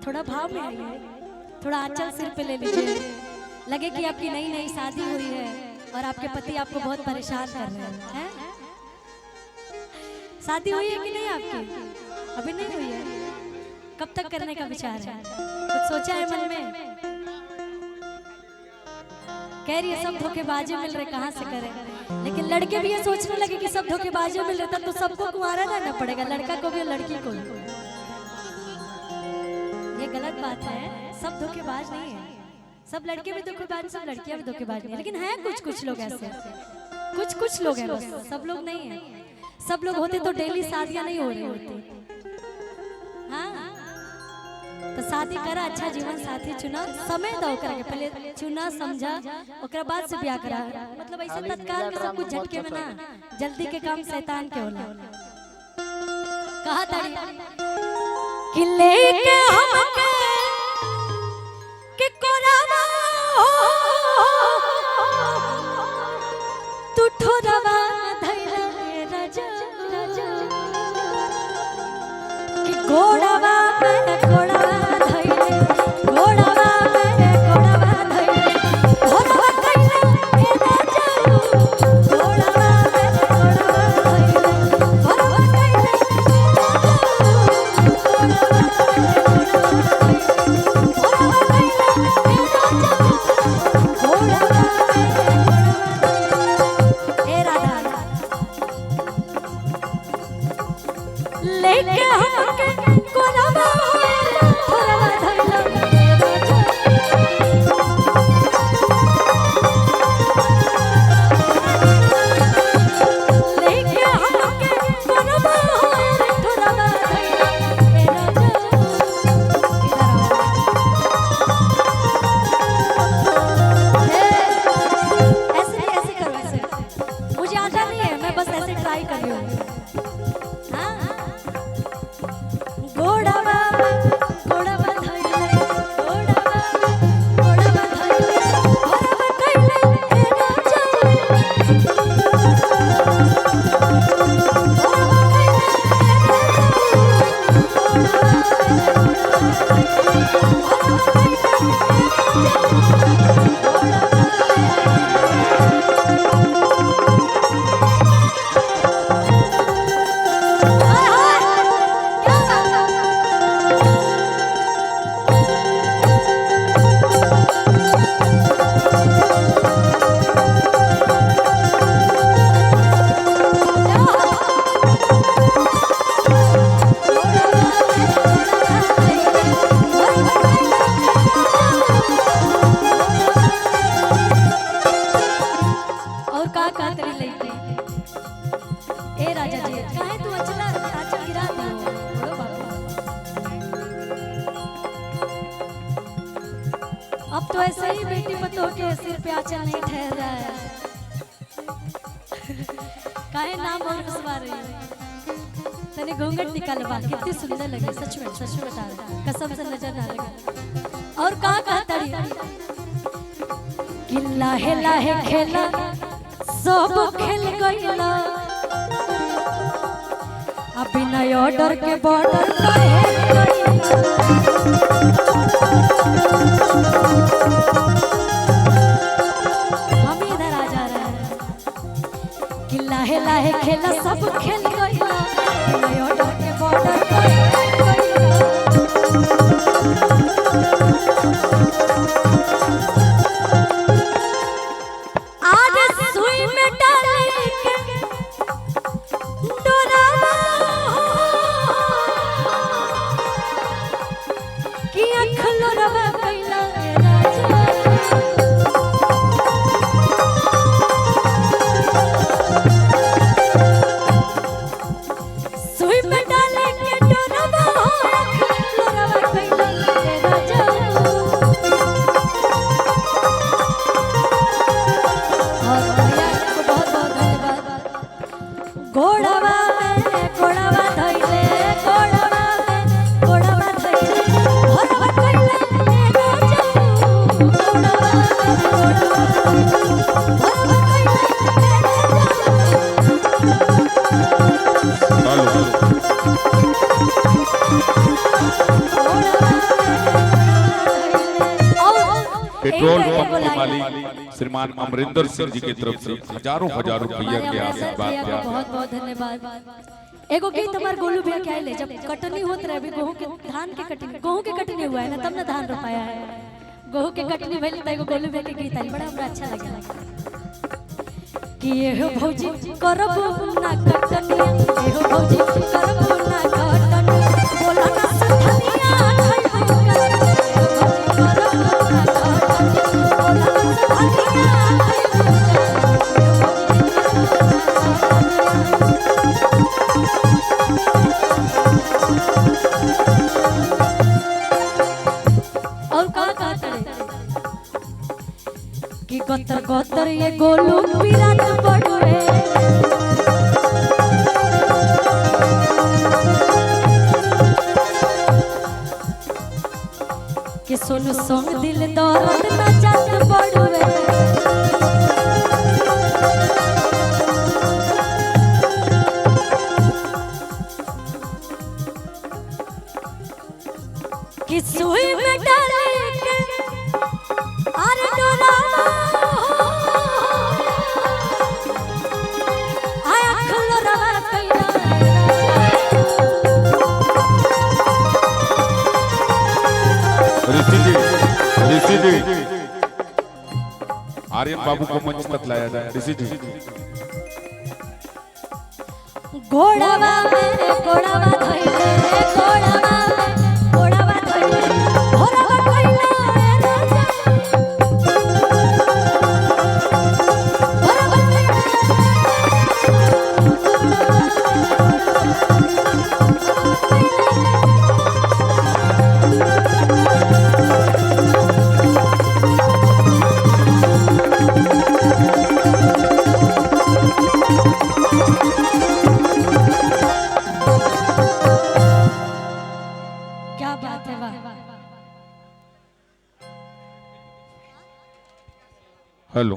थोड़ा भाव में आइए, थोड़ा आंचल सिर पे ले लीजिए। लगे कि आपकी नई नई शादी हुई है और आपके पति आपको बहुत परेशान कर रहे हैं। शादी हुई है कि नहीं आपकी? अभी नहीं हुई है। कब तक करने का विचार है? कुछ सोचा है मन में? कह रही है सब धोखेबाजी मिल रहे, कहाँ से करें। लेकिन लड़के भी ये सोचने लगे कि सब धोखेबाजी मिल रहे तो सबको कुंवारा रहना पड़ेगा, लड़का को भी और लड़की को भी। ये गलत बात है, सब धोखेबाज नहीं है। सब लड़के भी धोखेबाज, सब लड़कियां भी धोखेबाज नहीं, लेकिन है कुछ कुछ लोग ऐसे, कुछ लोग हैं बस, सब लोग नहीं है। सब लोग होते तो डेली शादियां नहीं हो रही होती। हाँ, तो शादी करा, अच्छा जीवन साथी चुना, समय दो करके पहले चुना समझा, ओकरा बाद से ब्याह करा। मतलब ऐसे तत्काल के सब कुछ झटके में ना, जल्दी के काम शैतान के होला। कहा तारी कि लेके हमके के कोरावा तू ठोरवा धैला राजा कि घोड़ावा में घोड़ावा धैले, घोड़ावा में घोड़ावा धैले, घोड़ावा कैला ए राजा, घोड़ावा में घोड़ावा धैले, घोड़ावा कैला लेके हमके कोरावा कोरावा धैला राजा लेके हमके कोरावा कोरावा धैला राजा। ऐसे ऐसे करो, ऐसे मुझे आता नहीं है, मैं बस ऐसे ट्राई कर रही हूँ। घोड़ावा घोड़ावा धैले, घोड़ावा घोड़ावा धैले, घोड़ावा कैले ए राजा, घोड़ावा कैले अब तो ऐसे ही बेटी पतोह के सिर पे आंचल नहीं ठहर रहा है। काहे नाम और घुसवा रही है। तने घूंघट निकाल बा, कितनी सुंदर लगे, सच में बता रहा, कसम से नजर ना लगे। और कहा कहता रही कि लाहे लाहे खेला सब खेल गईला, अभी नए ऑर्डर के बॉर्डर हम इधर आ जा रहे हैं कि लाहे लाहे खेला सब खेल गईला, नए ऑर्डर के बॉर्डर पेट्रोल पंप के मालिक श्रीमान अमरिंदर सिंह जी की तरफ से हजारों रुपया के आशीर्वाद दिया। बहुत बहुत धन्यवाद। एगो गीत हमार गोलू भैया क्या ले, जब कटनी होत रहे, अभी गेहूं के धान के कटनी, गेहूं के कटनी हुआ है ना, तब ना धान रोपाया है, गेहूं के कटनी भइल त एगो गोलू भैया के गीत आई, बड़ा हमरा अच्छा लगा कि ये हो भौजी करब ना कटनी, ये हो भौजी करब ना कटनी, बोला ना सधनिया खइबो करब, ये हो भौजी करब ना कटनी, बोला ना सधनिया कि गोतर गोतर ये गोलू पिरात पड़वे, कि सोनू सोंग दिल दौलत न जात पड़वे, कि सुई में डाले के अरे डोलावा आया खलोरा कइला, ऋषि जी आर्यन बाबू को मंच तक लाया जाए। ऋषि जी घोड़ावा में घोड़ावा धइले, घोड़ावा में घोड़ावा धइले, घोड़ावा कइला राजा, घोड़ावा क्या बात है, वाह। हेलो।